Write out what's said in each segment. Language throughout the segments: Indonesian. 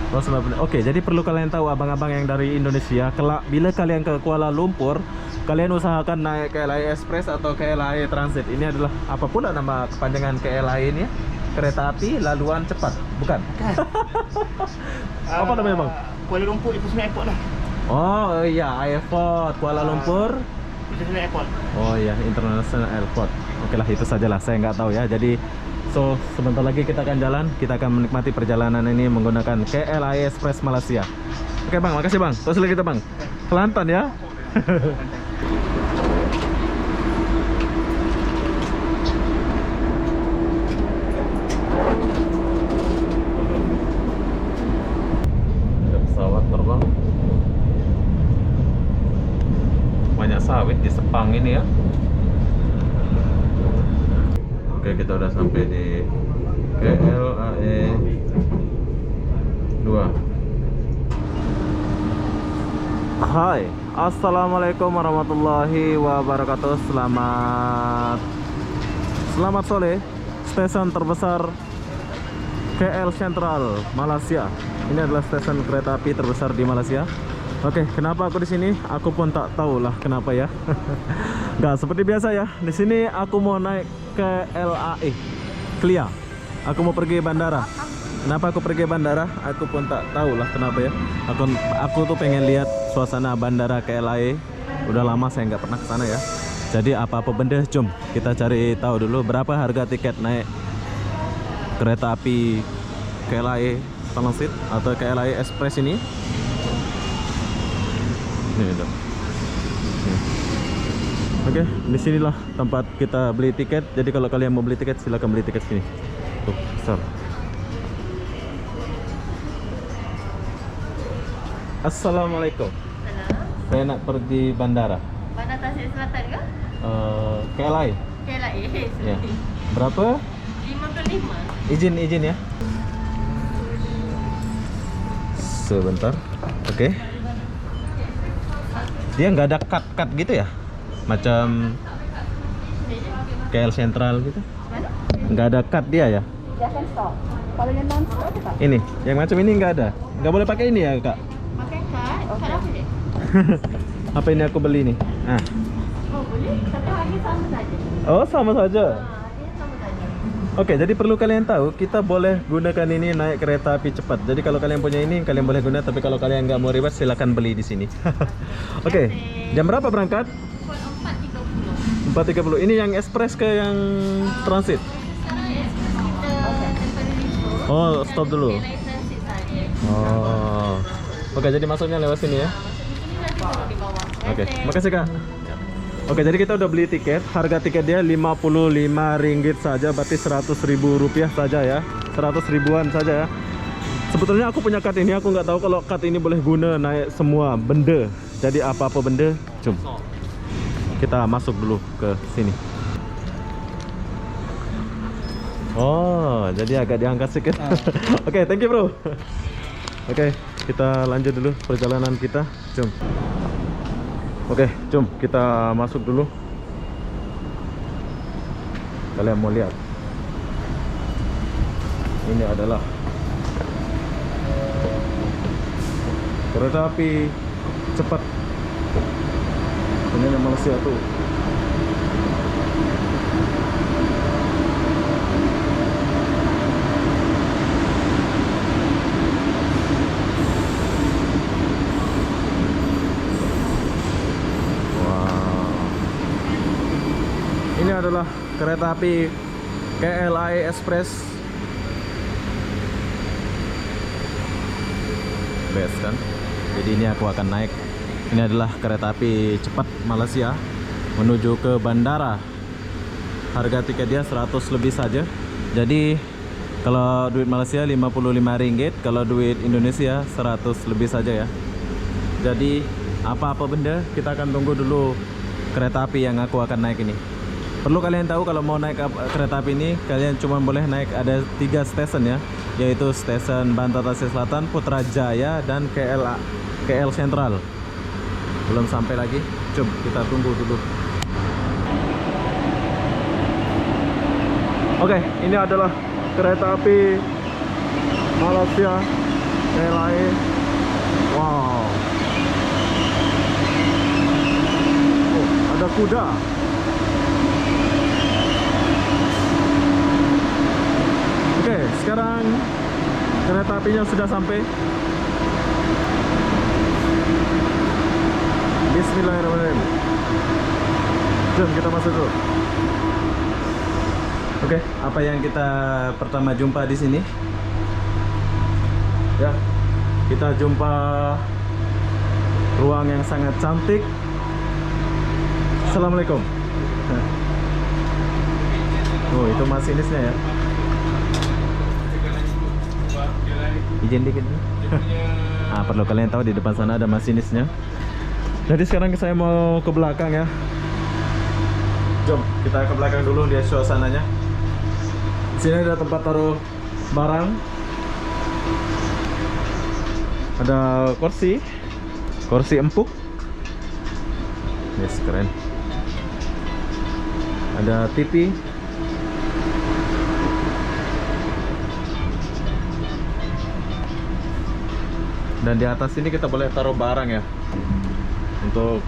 Oh, 90. Oke, jadi perlu kalian tahu abang-abang yang dari Indonesia, kelak bila kalian ke Kuala Lumpur, kalian usahakan naik KLIA Express atau KLIA Transit. Ini adalah apa pula nama kepanjangan KLIA ini ya? Kereta api laluan cepat, bukan? Apa namanya, Bang? Kuala Lumpur International Airport lah. Oh iya, airport Kuala Lumpur. International Airport. Oh iya, International Airport. Oke lah, itu sajalah, saya nggak tahu ya. Jadi sebentar lagi kita akan jalan, kita akan menikmati perjalanan ini menggunakan KLIA Express Malaysia. Oke Bang, makasih Bang. Terus lagi kita Bang. Kelantan ya. Ada pesawat terbang. Banyak sawit di Sepang ini ya. Oke, kita udah sampai di KLIA 2. Hai, assalamualaikum warahmatullahi wabarakatuh. Selamat sore. Stasiun terbesar KL Sentral Malaysia. Ini adalah stasiun kereta api terbesar di Malaysia. Oke, kenapa aku di sini? Aku pun tak tahu lah kenapa ya. Nggak seperti biasa ya. Di sini aku mau naik ke LAE, Clia. Aku mau pergi bandara. Kenapa aku pergi bandara? Aku pun tak tahu lah kenapa ya. Aku tuh pengen lihat suasana bandara KLAE. Udah lama saya nggak pernah ke sana ya. Jadi apa-apa benda, jom kita cari tahu dulu berapa harga tiket naik kereta api KLAE Transit atau KLAE Express ini. Ini dong. Oke, disinilah tempat kita beli tiket. Jadi kalau kalian mau beli tiket, silahkan beli tiket sini. Tuh, besar. Assalamualaikum. Halo. Saya nak pergi bandara. Bandar Tasik Selatan ke? KLIA. KLIA. Ya. Berapa? 55. Izin ya. Sebentar. Oke. Dia nggak ada cut gitu ya? Macam KL Sentral gitu? Mana? Nggak ada cut dia ya? Dia akan stop. Kalau yang non stop apa? Ini, yang macam ini nggak ada. Nggak boleh pakai ini ya kak? Pakai kad. Kad apa dia? Apa ini aku beli nih? Ah. Oh boleh. Tapi harga sama saja. Oh sama saja. Dia sama saja. Oke, jadi perlu kalian tahu, kita boleh gunakan ini naik kereta api cepat. Jadi kalau kalian punya ini, kalian boleh guna. Tapi kalau kalian nggak mau ribet, silakan beli di sini. Oke, jam berapa berangkat? Pukul 4.30. 4.30. Ini yang express ke yang transit? Sekarang kita tempat Oh, stop dulu. KLIA Transit saja. Oh. Oke, jadi masuknya lewat sini ya. Ini nanti baru di bawah. Oke, makasih Kak. Oke, jadi kita udah beli tiket. Harga tiket dia Rp55 saja, berarti Rp100.000 saja ya. 100 ribuan saja ya. Sebetulnya aku punya card ini, aku nggak tahu kalau card ini boleh guna naik semua benda. Jadi apa-apa benda, jom. Kita masuk dulu ke sini. Oh, jadi agak diangkat sedikit. Oke, thank you bro. Oke, kita lanjut dulu perjalanan kita. Jom. Oke, jom kita masuk dulu. Kalian mau lihat? Ini adalah kereta api cepat. Ini yang Malaysia tuh. Ini adalah kereta api KLIA Express. Best kan? Jadi ini aku akan naik. Ini adalah kereta api cepat Malaysia menuju ke bandara. Harga tiket dia 100 lebih saja. Jadi kalau duit Malaysia Rp55, kalau duit Indonesia 100 lebih saja ya. Jadi apa-apa benda, kita akan tunggu dulu kereta api yang aku akan naik ini. Perlu kalian tahu, kalau mau naik kereta api ini, kalian cuma boleh naik, ada 3 stesen ya, yaitu stesen Bandar Tasik Selatan, Putrajaya, dan KL Sentral. Belum sampai lagi, coba kita tunggu dulu. Oke, ini adalah kereta api Malaysia KLIA. Wow. Oh, ada kuda. Oke, sekarang kereta apinya sudah sampai. Bismillahirrahmanirrahim. Jom kita masuk dulu. Oke, apa yang kita pertama jumpa di sini? Ya, kita jumpa ruang yang sangat cantik. Assalamualaikum. Oh, itu masinisnya ya. Izin dikit. Ah, perlu kalian tahu di depan sana ada masinisnya. Jadi sekarang saya mau ke belakang ya. Jom kita ke belakang dulu, lihat suasananya. Di sini ada tempat taruh barang. Ada kursi empuk. Yes, keren. Ada TV. Dan di atas ini kita boleh taruh barang ya, untuk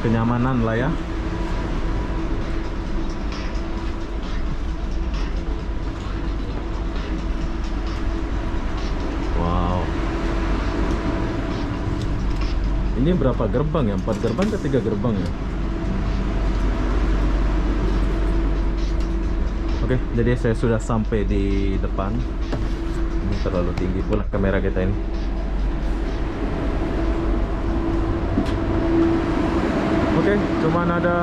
kenyamanan lah ya. Wow. Ini berapa gerbang ya? 4 gerbang ke 3 gerbang ya? Oke, jadi saya sudah sampai di depan. Ini terlalu tinggi pula kamera kita ini. Oke, cuman ada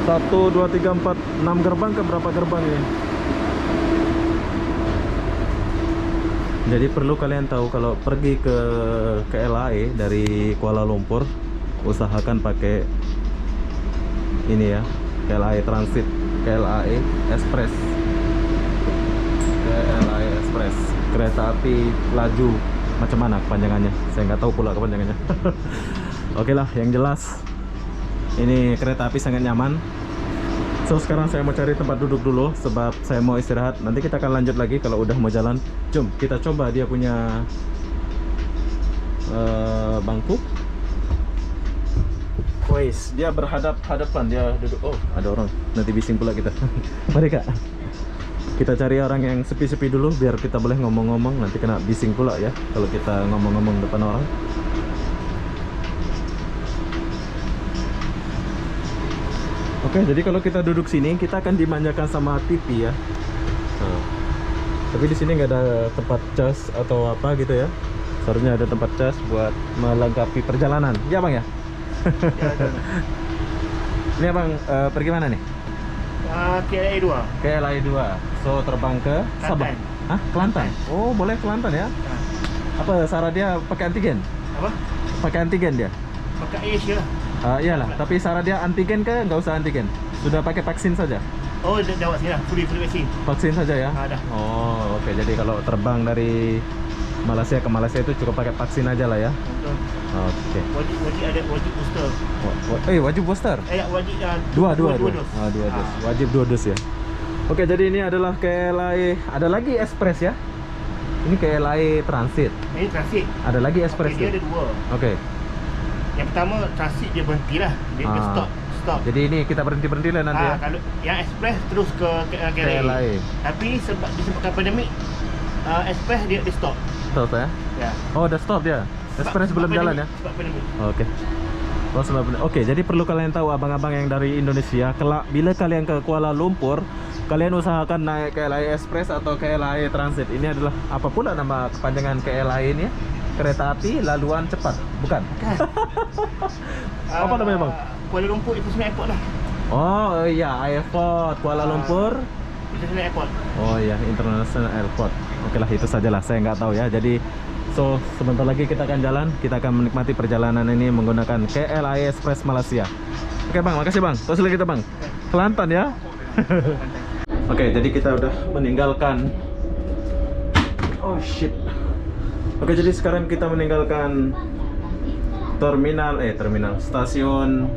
1, 2, 3, 4, 6 gerbang ke berapa gerbang ini? Jadi perlu kalian tahu kalau pergi ke KLIA dari Kuala Lumpur, usahakan pakai ini ya, KLIA Transit, KLIA Express. KLIA Express, kereta api laju macam mana kepanjangannya? Saya nggak tahu pula kepanjangannya. Oke lah, yang jelas ini kereta api sangat nyaman. So sekarang saya mau cari tempat duduk dulu sebab saya mau istirahat. Nanti kita akan lanjut lagi kalau udah mau jalan. Jom kita coba dia punya bangku. Wais, dia berhadap-hadapan, dia duduk. Oh, ada orang. Nanti bising pula kita. Mari Kak. Kita cari orang yang sepi-sepi dulu biar kita boleh ngomong-ngomong. Nanti kena bising pula ya kalau kita ngomong-ngomong depan orang. Oke, jadi kalau kita duduk sini kita akan dimanjakan sama TV ya. Nah, tapi di sini nggak ada tempat cas atau apa gitu ya. Seharusnya ada tempat cas buat melengkapi perjalanan. Ya bang ya. Ini abang pergi mana nih? KLIA 2. KLIA 2. So terbang ke Sabah. Hah? Kelantan. Oh, boleh Kelantan ya? Apa syarat dia pakai antigen? Apa? Pakai antigen dia? Pakai Asia lah. Iyalah, tapi syarat dia antigen ke nggak usah antigen? Sudah pakai vaksin saja? Oh, dah jawab sini lah. Fully vaksin. Vaksin saja ya? Dah. Oh, oke. Jadi kalau terbang dari Malaysia ke Malaysia itu cukup pakai vaksin aja lah ya? Betul. Oke. Wajib booster. Wajib booster? Wajib Dua dos. Dua dos. Wajib 2 dos ya. Oke, jadi ini adalah KLIA. Ada lagi Express ya? Ini KLIA Transit. Ini transit. Ada lagi Express Dia ya? ada 2. Oke. Yang pertama transit dia berhenti lah. Dia stop. Jadi ini kita berhenti lah nanti ya? Kalau yang express terus ke KLIA. Tapi sebab disebabkan pandemik, express dia stop. Stop ya? Ya. Oh, udah stop dia? Express belum jalan ya? Sebab pandemik. Oke. Oh, oke, jadi perlu kalian tahu abang-abang yang dari Indonesia, kelak bila kalian ke Kuala Lumpur, kalian usahakan naik KLIA Express atau KLIA Transit. Ini adalah apa pula nama kepanjangan KLIA ini ya? Kereta api laluan cepat, bukan? Apa namanya bang? Kuala Lumpur International Airport lah. Oh iya, airport Kuala Lumpur International Airport. Oh iya, International Airport. Oke lah, itu sajalah, saya nggak tahu ya. Jadi so sebentar lagi kita akan jalan, kita akan menikmati perjalanan ini menggunakan KLIA Express Malaysia. Oke bang, makasih bang. Terus lagi kita bang, Kelantan ya. Oke, jadi kita udah meninggalkan. Oh shit. Oke, jadi sekarang kita meninggalkan terminal stasiun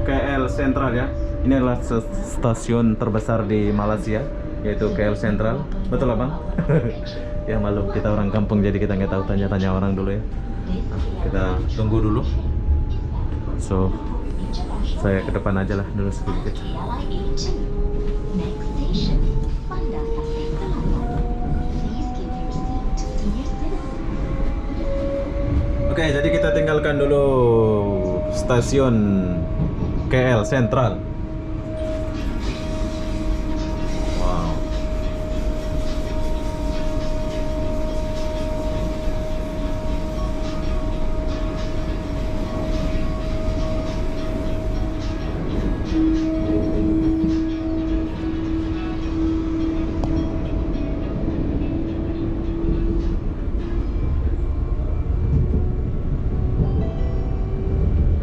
KL Sentral ya. Ini adalah stasiun terbesar di Malaysia, yaitu KL Sentral. Betul lah bang? Ya maklum kita orang kampung jadi kita nggak tahu, tanya-tanya orang dulu ya. Kita tunggu dulu. So saya ke depan aja lah dulu sedikit. Oke, jadi kita tinggalkan dulu stasiun KL Sentral. Wow.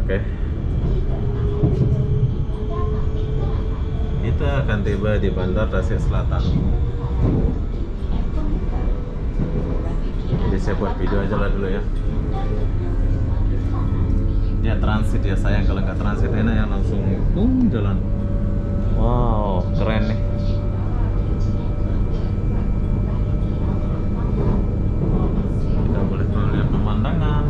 Oke. Kita akan tiba di Bandar Tasik Selatan. Jadi saya buat video aja lah dulu ya. Dia transit ya, sayang kalau nggak transit enak ya, langsung jalan. Wow, keren nih. Kita boleh melihat pemandangan.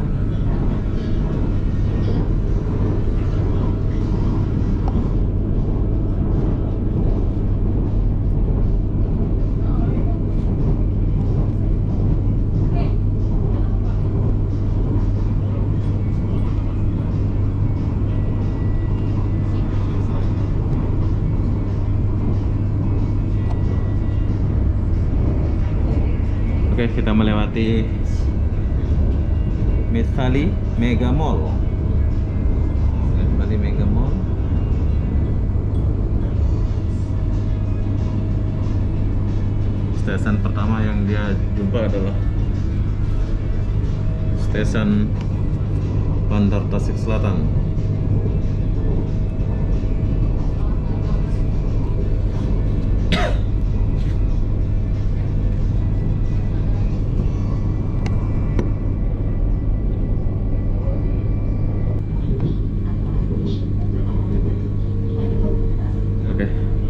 Oke, kita melewati Mithali Mega Mall. Mithali Mega Mall. Stasiun pertama yang dia jumpa adalah stasiun Bandar Tasik Selatan.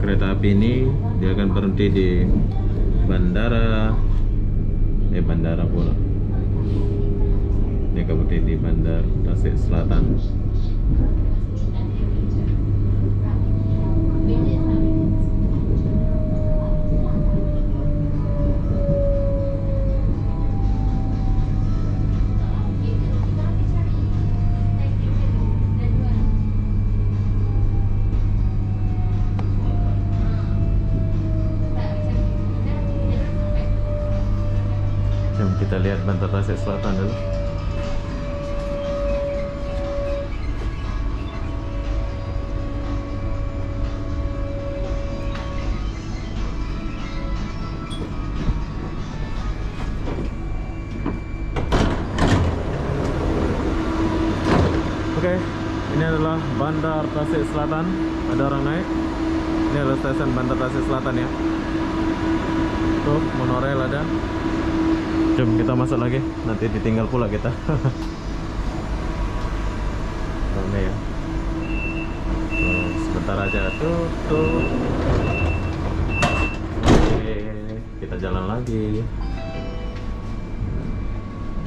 Kereta api ini dia akan berhenti di bandara pula. Dia akan berhenti di Bandar Tasik Selatan. Kita lihat Bandar Tasik Selatan dulu. Oke, ini adalah Bandar Tasik Selatan. Ada orang naik. Ini adalah stasiun Bandar Tasik Selatan ya. Tuh, monorail ada. Jom kita masuk lagi, nanti ditinggal pula kita. Ini ya. Sebentar aja tutup. Oke, kita jalan lagi.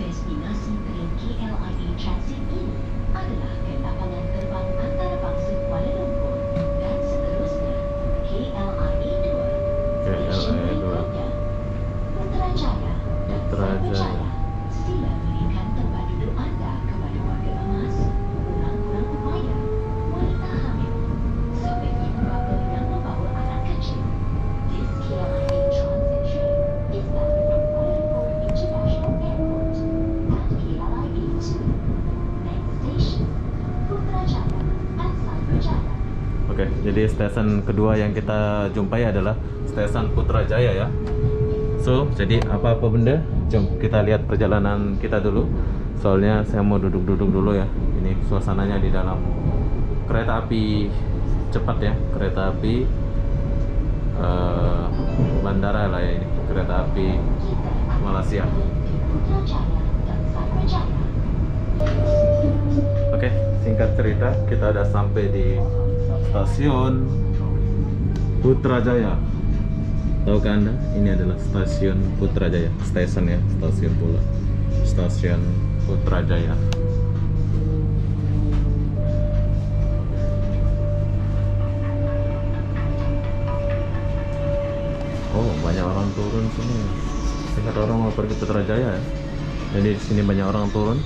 Destinasi train KLIA Transit ini adalah kereta panjang terbang antara bangsa Kuala Lumpur dan seterusnya KLIA 2. KLIA 2. Putrajaya. Putrajaya. Sila berikan tempat duduk anda kepada warga emas, kurang-kurang upaya, wanita hamil, serta ibu bapa yang membawa anak kecil. This KLIA transit train is bound from Kuala Lumpur International Airport and KLIA 2. Next station, Putrajaya and Cyberjaya. Oke, jadi stasiun kedua yang kita jumpai adalah stasiun Putrajaya ya. So, jadi apa-apa benda, jom kita lihat perjalanan kita dulu. Soalnya saya mau duduk-duduk dulu ya. Ini suasananya di dalam kereta api cepat ya, kereta api bandara lah ya ini, kereta api Malaysia. Oke, singkat cerita kita udah sampai di stasiun Putrajaya. Tahukah Anda, ini adalah stasiun Putrajaya. Stasiun ya, stasiun pula. Stasiun Putrajaya. Oh, banyak orang turun sini. Lihat orang mau pergi Putrajaya ya. Jadi di sini banyak orang turun.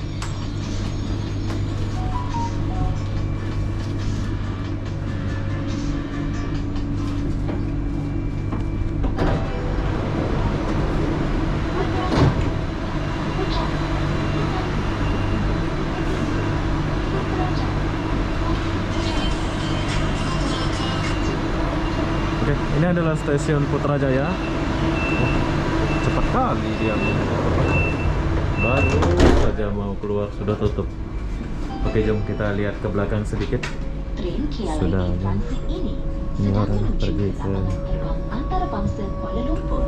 Oke, ini adalah stasiun Putrajaya. Oh, cepat kali dia. Baru saja mau keluar sudah tutup. Oke, jom kita lihat ke belakang sedikit. Tren Sudah, KLIA Transit ini ini sedang orang menuju pergi ke ke- lapangan terbang antarabangsa Kuala Lumpur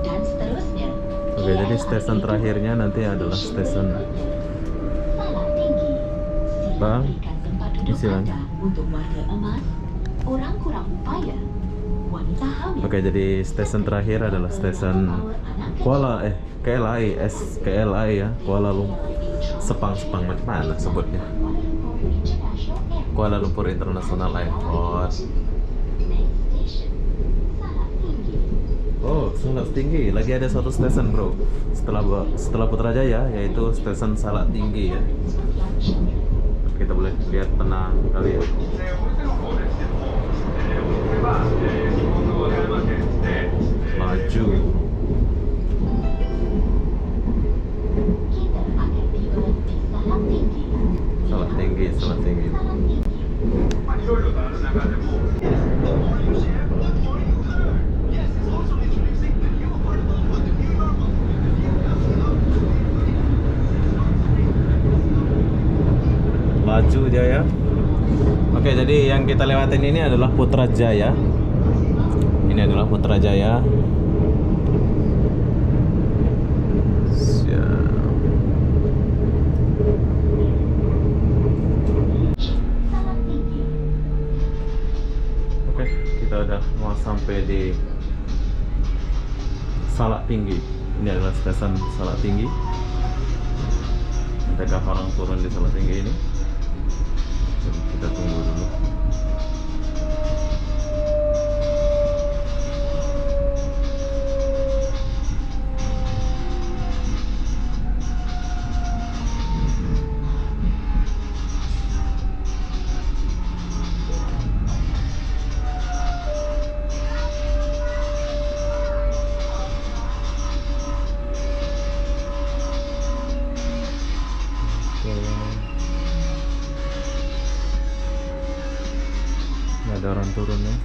dan seterusnya. Oke, jadi stasiun terakhirnya nanti adalah stasiun Salah tinggi. Bang, Silakan berikan tempat duduk silang. anda untuk warga emas, orang kurang upaya, wanita hamil. Oke, jadi stasiun terakhir adalah stasiun KLI ya, Kuala Lumpur. Sepang macam mana sebutnya? Kuala Lumpur International Airport. Oh, Salak Tinggi. Lagi ada satu stasiun, bro. Setelah Putrajaya, yaitu stasiun Salak Tinggi ya. Kita boleh lihat tenang kali ya. Maju. Kita akan tiba di Salak Tinggi. Salak Tinggi, Salak Tinggi. Salak Tinggi. Laju dia ya. Oke, jadi yang kita lewatin ini adalah Putrajaya. Ini adalah Putrajaya. Siap. Salak Tinggi. Oke, kita udah mau sampai di Salak Tinggi. Ini adalah stasiun Salak Tinggi. Adakah orang turun di Salak Tinggi ini? Jadi kita tunggu dulu. Nggak ada orang turun ya.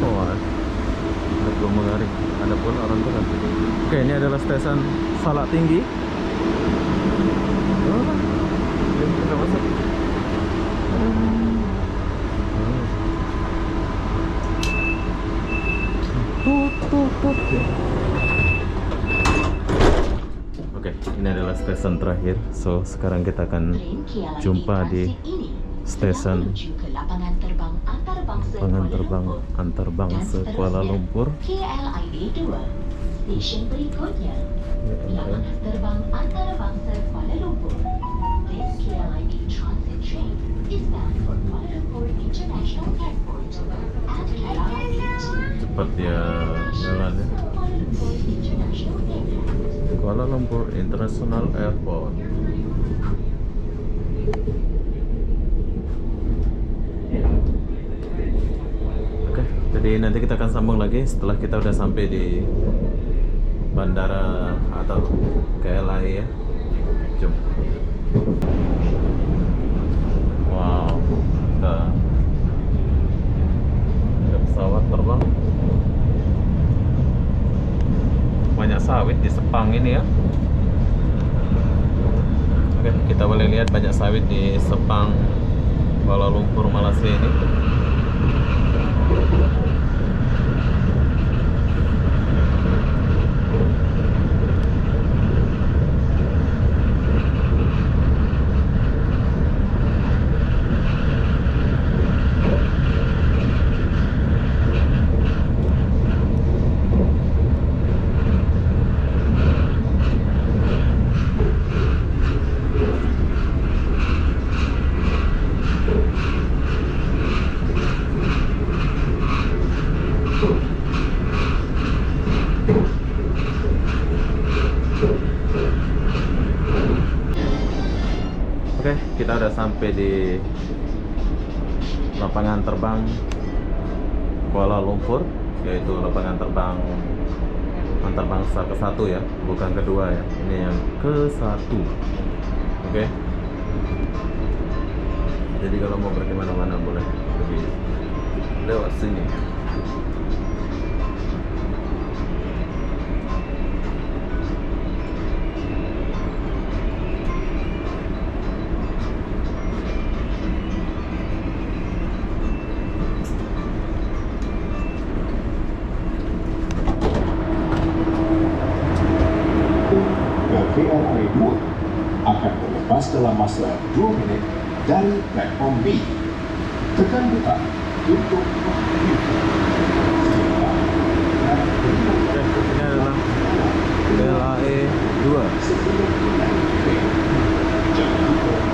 Oh, ada belum mengari. Ada pun orang turun. Oke, ini adalah stasiun Salak Tinggi. Oh, ini kita masuk. Tut. Oke, ini adalah stasiun terakhir. So, sekarang kita akan Tren KLIA jumpa di Transit ini stasiun sedang menuju ke lapangan terbang antarabangsa lapangan Kuala terbang Lumpur. antarbangsa Dan Kuala seterusnya, Lumpur. KLIA 2. Stesen berikutnya, lapangan terbang antarabangsa Kuala Lumpur. This KLIA transit train is bound for Kuala Lumpur International Airport and KLIA 2. Cepat dia jalan ya. Kuala Lumpur International Airport. Kuala Lumpur International Airport. Oke, jadi nanti kita akan sambung lagi setelah kita udah sampai di bandara atau KLIA ya. Jom. Wow, ada pesawat terbang. Banyak sawit di Sepang ini ya. Oke, kita boleh lihat banyak sawit di Sepang, Kuala Lumpur, Malaysia ini. Oke, kita udah sampai di lapangan terbang Kuala Lumpur, yaitu lapangan terbang antarbangsa ke-1 ya, bukan kedua ya. Ini yang ke-1. Oke. Jadi kalau mau pergi mana-mana boleh pergi lewat sini. KLIA 2 akan berlepas dalam masa 2 menit dari platform B. Tekan butang untuk Oke, ini adalah KLIA 2.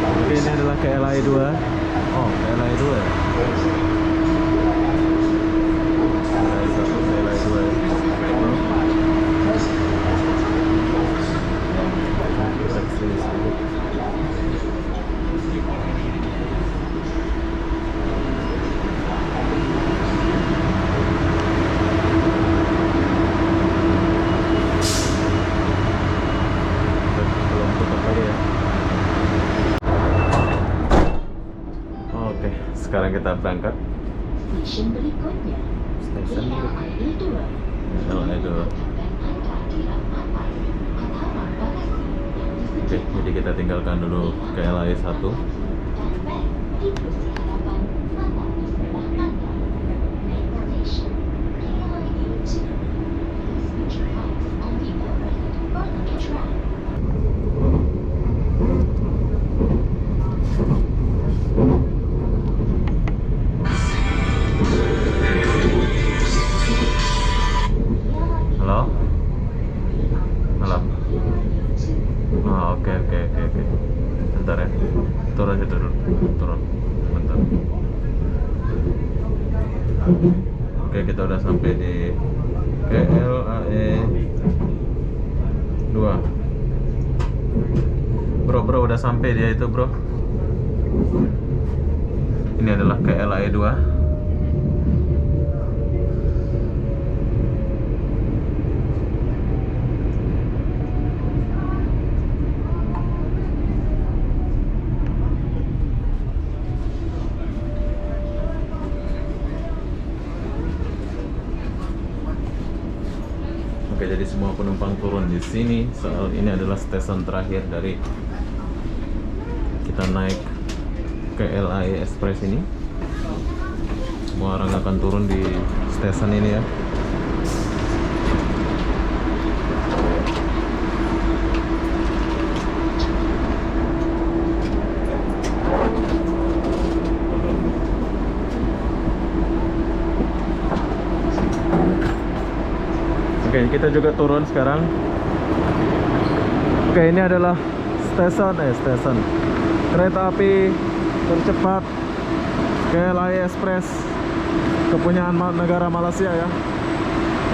Oke, ini adalah KLIA 2. Oh, KLIA 2 ya. KLIA 1, KLIA 2 ya. Belum tutup lagi ya. Oke, sekarang kita berangkat. Stesen berikutnya, Stesen KLIA 2. KLIA 2. Oke, jadi kita tinggalkan dulu KLIA 1. Halo? Halo? Oh, oke. Bentar ya. Turun situ dulu. Turun. Bentar. Oke, kita udah sampai di KLIA 2. Bro, udah sampai dia itu, bro. Ini adalah KLIA 2. Oke, jadi semua penumpang turun di sini. Soal ini adalah stesen terakhir dari kita naik KLIA Express ini. Semua orang akan turun di stesen ini ya. Oke, kita juga turun sekarang. Oke, ini adalah stesen kereta api tercepat KLIA Express kepunyaan negara Malaysia ya.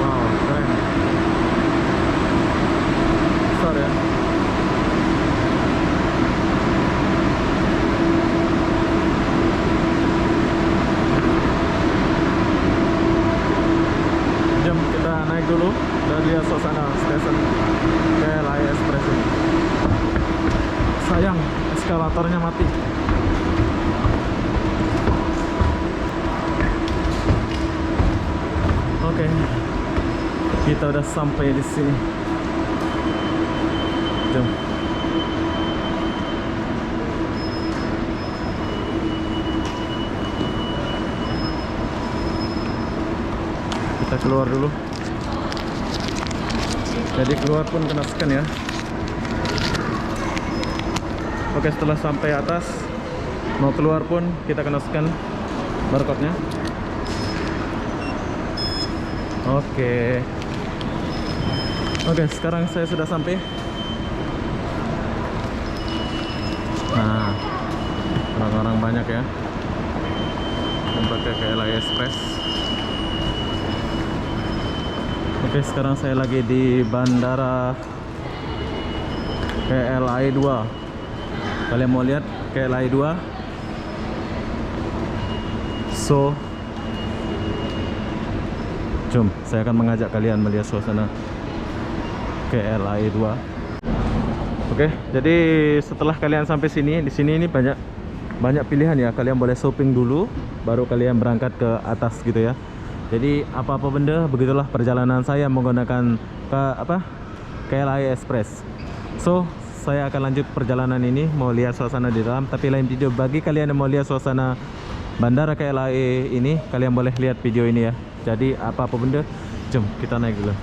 Wow, keren. Besar ya. Jom kita naik dulu dan lihat suasana stesen KLIA Express ini. Sayang, eskalatornya mati. Oke, kita udah sampai di sini. Jom. Kita keluar dulu. Jadi keluar pun kena scan ya. Oke, setelah sampai atas, mau keluar pun kita kena scan barcode-nya. Oke, sekarang saya sudah sampai. Nah, orang-orang banyak ya yang pakai KLIA Express. Oke, sekarang saya lagi di bandara KLIA 2. Kalian mau lihat KLIA 2. So, jom saya akan mengajak kalian melihat suasana KLIA 2. Oke, jadi setelah kalian sampai sini, di sini ini banyak pilihan ya. Kalian boleh shopping dulu, baru kalian berangkat ke atas gitu ya. Jadi apa-apa benda, begitulah perjalanan saya menggunakan KLIA Express. So, saya akan lanjut perjalanan ini, mau lihat suasana di dalam. Tapi lain video, bagi kalian yang mau lihat suasana Bandara KLIA ini, kalian boleh lihat video ini ya. Jadi apa-apa benda, jom kita naik dulu.